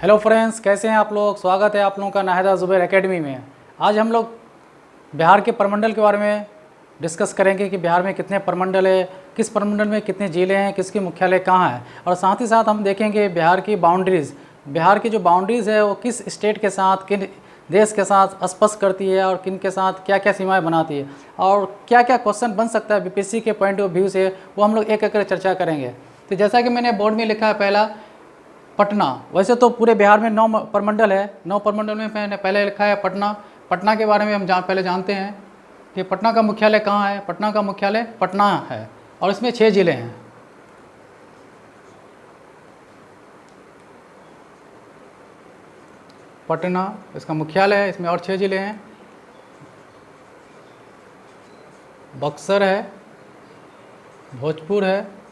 Hello friends, कैसे हैं आप लोग। स्वागत है आप लोगों का नाहिदा ज़ुबैर एकेडमी में। आज हम लोग बिहार के प्रमंडल के बारे में डिस्कस करेंगे कि बिहार में कितने प्रमंडल है, किस प्रमंडल में कितने ज़िले हैं, किसकी मुख्यालय कहाँ है, और साथ ही साथ हम देखेंगे बिहार की बाउंड्रीज़, बिहार की जो बाउंड्रीज़ है वो किस स्टेट के साथ, किन देश के साथ स्पर्श करती है और किन के साथ क्या क्या सीमाएँ बनाती है, और क्या क्या क्वेश्चन बन सकता है बीपीएससी के पॉइंट ऑफ व्यू से, वो हम लोग एक एक कर चर्चा करेंगे। तो जैसा कि मैंने बोर्ड में लिखा है, पहला पटना। वैसे तो पूरे बिहार में 9 प्रमंडल है। 9 प्रमंडल में मैंने पहले लिखा है पटना। पटना के बारे में हम पहले जानते हैं कि पटना का मुख्यालय कहाँ है। पटना का मुख्यालय पटना है और इसमें 6 ज़िले हैं। पटना इसका मुख्यालय है, इसमें और 6 ज़िले हैं। बक्सर है, भोजपुर है,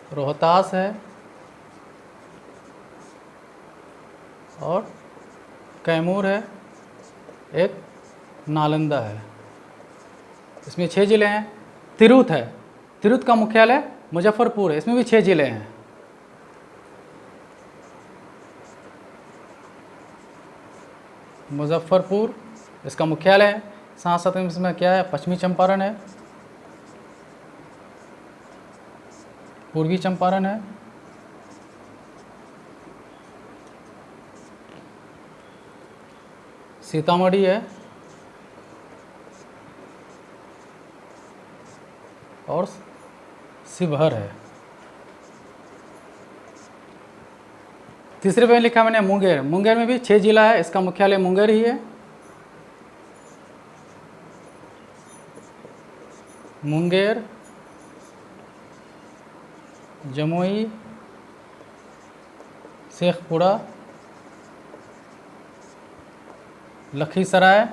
रोहतास है और कैमूर है, एक नालंदा है। इसमें 6 ज़िले हैं। तिरहुत है, तिरहुत का मुख्यालय मुजफ्फरपुर है, इसमें भी 6 ज़िले हैं। मुजफ्फरपुर इसका मुख्यालय है। साथ साथ में इसमें क्या है, पश्चिमी चंपारण है, पूर्वी चंपारण है, सीतामढ़ी है और शिवहर है। तीसरे पे लिखा मैंने मुंगेर। मुंगेर में भी 6 ज़िला है, इसका मुख्यालय मुंगेर ही है। मुंगेर, जमुई, शेखपुरा, लखीसराय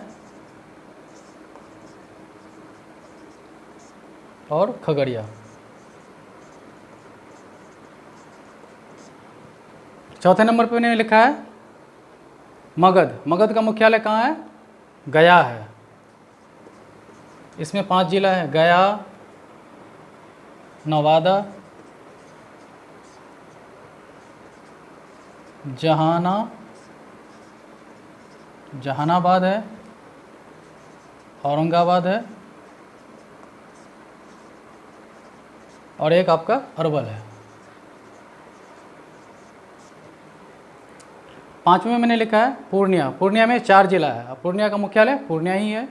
और खगड़िया। चौथे नंबर पे मैंने लिखा है मगध। मगध का मुख्यालय कहाँ है, गया है। इसमें 5 ज़िला है, गया, नवादा, जहानाबाद है, औरंगाबाद है और एक आपका अरवल है। 5वें में मैंने लिखा है पूर्णिया। पूर्णिया में 4 ज़िला है। पूर्णिया का मुख्यालय पूर्णिया ही है।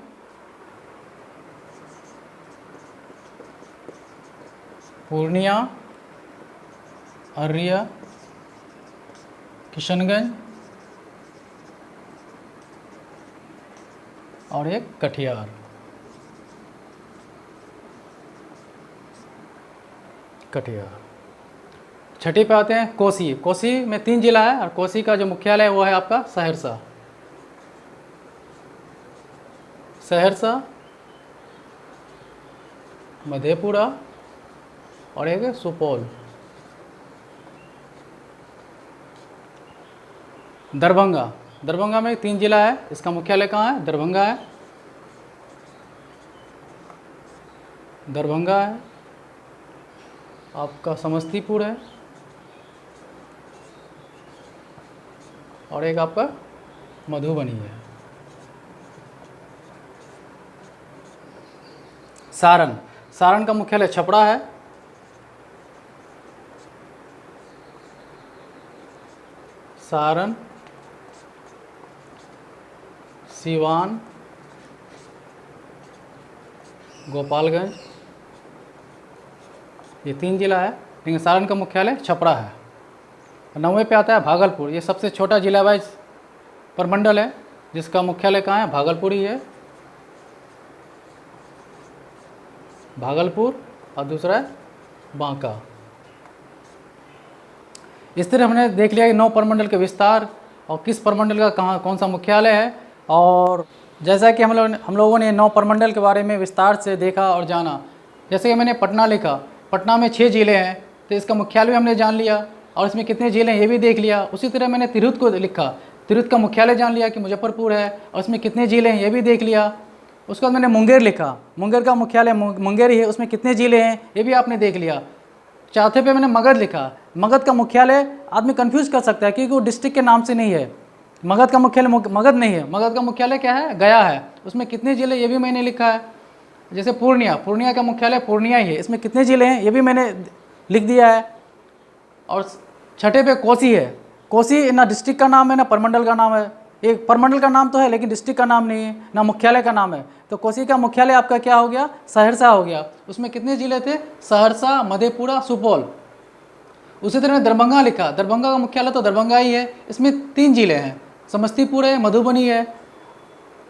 पूर्णिया, अररिया, किशनगंज और एक कटिहार। छठी पे आते हैं कोसी। कोसी में 3 ज़िला है और कोसी का जो मुख्यालय है वो है आपका सहरसा। सहरसा, मधेपुरा और एक है सुपौल। दरभंगा। दरभंगा में 3 ज़िला है, इसका मुख्यालय कहाँ है, दरभंगा है। दरभंगा है, आपका समस्तीपुर है और एक आपका मधुबनी है। सारण। सारण का मुख्यालय छपरा है। सारण, सीवान, गोपालगंज, ये 3 ज़िला है, लेकिन सारण का मुख्यालय छपरा है। 9वें पे आता है भागलपुर। ये सबसे छोटा जिला वाइज प्रमंडल है, जिसका मुख्यालय कहाँ है, भागलपुर ही है। भागलपुर और दूसरा है बांका। इस तरह हमने देख लिया कि 9 प्रमंडल के विस्तार और किस प्रमंडल का कहाँ कौन सा मुख्यालय है। और जैसा कि हम लोगों ने 9 प्रमंडल के बारे में विस्तार से देखा और जाना। जैसे कि मैंने पटना लिखा, पटना में 6 ज़िले हैं, तो इसका मुख्यालय भी हमने जान लिया और इसमें कितने ज़िले हैं ये भी देख लिया। उसी तरह मैंने तिरहुत को लिखा, तिरहुत का मुख्यालय जान लिया कि मुजफ्फरपुर है और इसमें कितने ज़िले हैं ये भी देख लिया। उसके बाद मैंने मुंगेर लिखा, मुंगेर का मुख्यालय मुंगेर ही है, उसमें कितने ज़िले हैं ये भी आपने देख लिया। चौथे पे मैंने मगध लिखा। मगध का मुख्यालय आदमी कंफ्यूज कर सकता है क्योंकि वो डिस्ट्रिक्ट के नाम से नहीं है। मगध का मुख्यालय मगध नहीं है, मगध का मुख्यालय क्या है, गया है। उसमें कितने जिले ये भी मैंने लिखा है। जैसे पूर्णिया, पूर्णिया का मुख्यालय पूर्णिया ही है, इसमें कितने जिले हैं ये भी मैंने लिख दिया है। और छठे पे कोसी है। कोसी ना डिस्ट्रिक्ट का नाम है ना परमंडल का नाम है। एक परमंडल का नाम तो है लेकिन डिस्ट्रिक्ट का नाम नहीं है, ना मुख्यालय का नाम है। तो कोसी का मुख्यालय आपका क्या हो गया, सहरसा हो गया। उसमें कितने जिले थे, सहरसा, मधेपुरा, सुपौल। उसी तरह दरभंगा लिखा, दरभंगा का मुख्यालय तो दरभंगा ही है। इसमें 3 जिले हैं, समस्तीपुर है, मधुबनी है,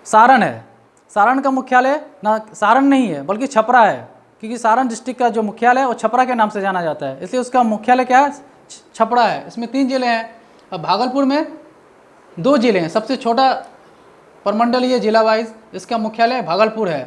सारण है। सारण का मुख्यालय ना सारण नहीं है बल्कि छपरा है, क्योंकि सारण डिस्ट्रिक्ट का जो मुख्यालय है वो छपरा के नाम से जाना जाता है, इसलिए उसका मुख्यालय क्या है, छपरा है। इसमें 3 जिले हैं। अब भागलपुर में 2 जिले हैं, सबसे छोटा परमंडल ये जिला वाइज, इसका मुख्यालय भागलपुर है।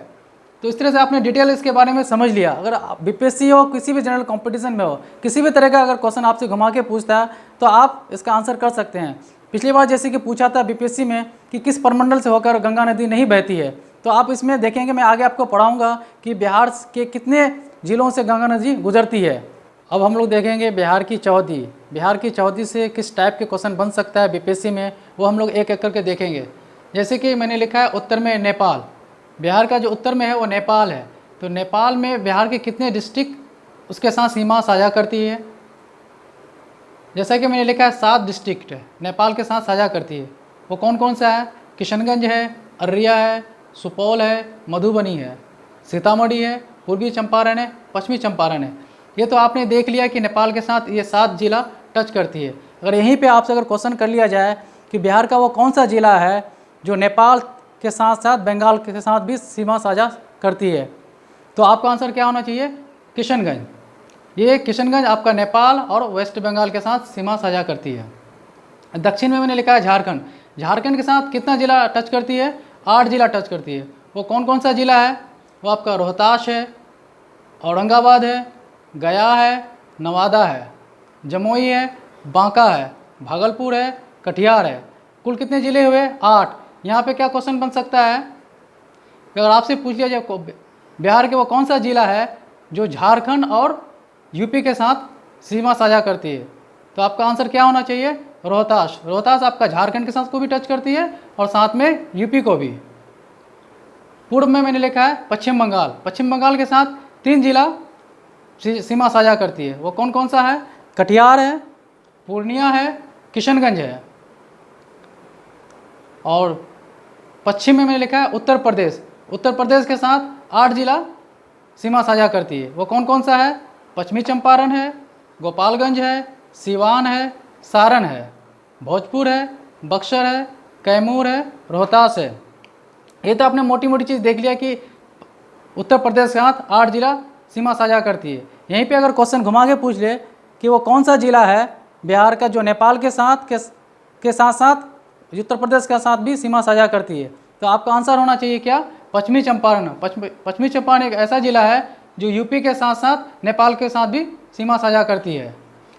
तो इस तरह से आपने डिटेल इसके बारे में समझ लिया। अगर बीपीएससी हो, किसी भी जनरल कंपटीशन में हो, किसी भी तरह का अगर क्वेश्चन आपसे घुमा के पूछता है तो आप इसका आंसर कर सकते हैं। पिछली बार जैसे कि पूछा था बीपीएससी में कि किस परमंडल से होकर गंगा नदी नहीं बहती है, तो आप इसमें देखेंगे, मैं आगे आपको पढ़ाऊँगा कि बिहार के कितने जिलों से गंगा नदी गुजरती है। अब हम लोग देखेंगे बिहार की चौहदी। बिहार की चौहदी से किस टाइप के क्वेश्चन बन सकता है बीपीएससी में, वो हम लोग एक एक करके देखेंगे। जैसे कि मैंने लिखा है उत्तर में नेपाल, बिहार का जो उत्तर में है वो नेपाल है। तो नेपाल में बिहार के कितने डिस्ट्रिक्ट उसके साथ सीमा साझा करती है। जैसा कि मैंने लिखा है 7 डिस्ट्रिक्ट नेपाल के साथ साझा करती है। वो कौन कौन सा है, किशनगंज है, अररिया है, सुपौल है, मधुबनी है, सीतामढ़ी है, पूर्वी चंपारण है, पश्चिमी चंपारण है। ये तो आपने देख लिया कि नेपाल के साथ ये 7 जिला टच करती है। अगर यहीं पे आपसे अगर क्वेश्चन कर लिया जाए कि बिहार का वो कौन सा जिला है जो नेपाल के साथ साथ बंगाल के साथ भी सीमा साझा करती है, तो आपका आंसर क्या होना चाहिए, किशनगंज। ये किशनगंज आपका नेपाल और वेस्ट बंगाल के साथ सीमा साझा करती है। दक्षिण में मैंने लिखा है झारखंड। झारखंड के साथ कितना जिला टच करती है, 8 जिला टच करती है। वो कौन कौन सा जिला है, वो आपका रोहतास है, औरंगाबाद है, गया है, नवादा है, जमुई है, बांका है, भागलपुर है, कटिहार है। कुल कितने ज़िले हुए, 8। यहाँ पे क्या क्वेश्चन बन सकता है, अगर आपसे पूछ लिया जाए बिहार के वो कौन सा जिला है जो झारखंड और यूपी के साथ सीमा साझा करती है, तो आपका आंसर क्या होना चाहिए, रोहतास। रोहतास आपका झारखंड के साथ को भी टच करती है और साथ में यूपी को भी। पूर्व में मैंने लिखा है पश्चिम बंगाल। पश्चिम बंगाल के साथ 3 जिला सीमा साझा करती है। वो कौन कौन सा है, कटिहार है, पूर्णिया है, किशनगंज है। और पश्चिम में मैंने लिखा है उत्तर प्रदेश। उत्तर प्रदेश के साथ 8 जिला सीमा साझा करती है। वो कौन कौन सा है, पश्चिमी चंपारण है, गोपालगंज है, सिवान है, सारण है, भोजपुर है, बक्सर है, कैमूर है, रोहतास है। ये तो आपने मोटी मोटी चीज़ देख लिया कि उत्तर प्रदेश के साथ 8 जिला सीमा साझा करती है। यहीं पे अगर क्वेश्चन घुमा के पूछ ले कि वो कौन सा जिला है बिहार का जो नेपाल के साथ साथ उत्तर प्रदेश के साथ भी सीमा साझा करती है, तो आपका आंसर होना चाहिए क्या, पश्चिमी चंपारण। पश्चिमी चंपारण एक ऐसा जिला है जो यूपी के साथ साथ नेपाल के साथ भी सीमा साझा करती है।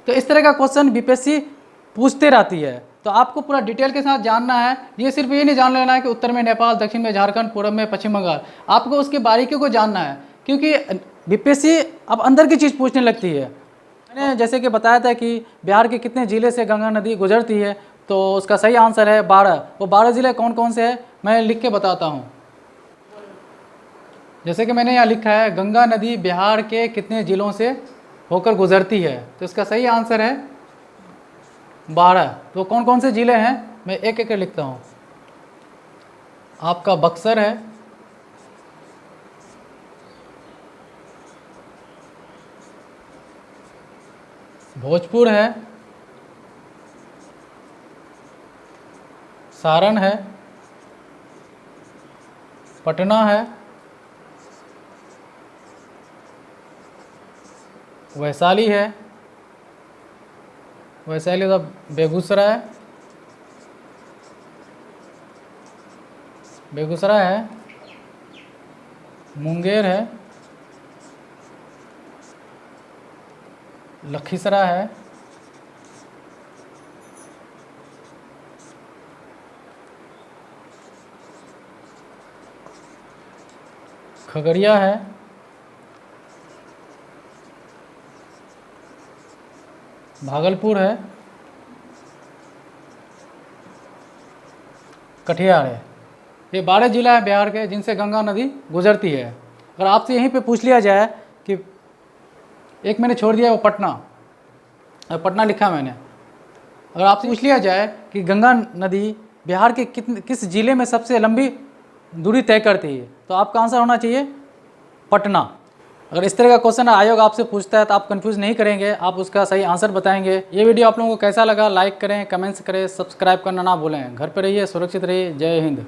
तो इस तरह का क्वेश्चन बीपीएससी पूछते रहती है, तो आपको पूरा डिटेल के साथ जानना है। ये सिर्फ ये नहीं जान लेना है कि उत्तर में नेपाल, दक्षिण में झारखंड, पूर्व में पश्चिम बंगाल। आपको उसकी बारीकियों को जानना है, क्योंकि बीपीएससी अब अंदर की चीज़ पूछने लगती है। मैंने जैसे कि बताया था कि बिहार के कितने ज़िले से गंगा नदी गुजरती है, तो उसका सही आंसर है 12। वो 12 ज़िले कौन कौन से हैं मैं लिख के बताता हूँ। जैसे कि मैंने यहाँ लिखा है गंगा नदी बिहार के कितने ज़िलों से होकर गुजरती है, तो इसका सही आंसर है 12। तो कौन कौन से ज़िले हैं मैं एक एक लिखता हूँ। आपका बक्सर है, भोजपुर है, सारण है, पटना है, वैशाली है, वैशाली तो बेगूसराय, बेगूसराय है, मुंगेर है, लखीसराय है, खगड़िया है, भागलपुर है, कटिहार है। ये 12 जिला है बिहार के जिनसे गंगा नदी गुजरती है। अगर आपसे यहीं पे पूछ लिया जाए कि एक मैंने छोड़ दिया वो पटना, पटना लिखा मैंने, अगर आपसे पूछ लिया जाए कि गंगा नदी बिहार के किस जिले में सबसे लंबी दूरी तय करती है, तो आपका आंसर होना चाहिए पटना। अगर इस तरह का क्वेश्चन आयोग आपसे पूछता है तो आप कंफ्यूज नहीं करेंगे, आप उसका सही आंसर बताएंगे। ये वीडियो आप लोगों को कैसा लगा, लाइक करें, कमेंट्स करें, सब्सक्राइब करना ना भूलें। घर पर रहिए, सुरक्षित रहिए। जय हिंद।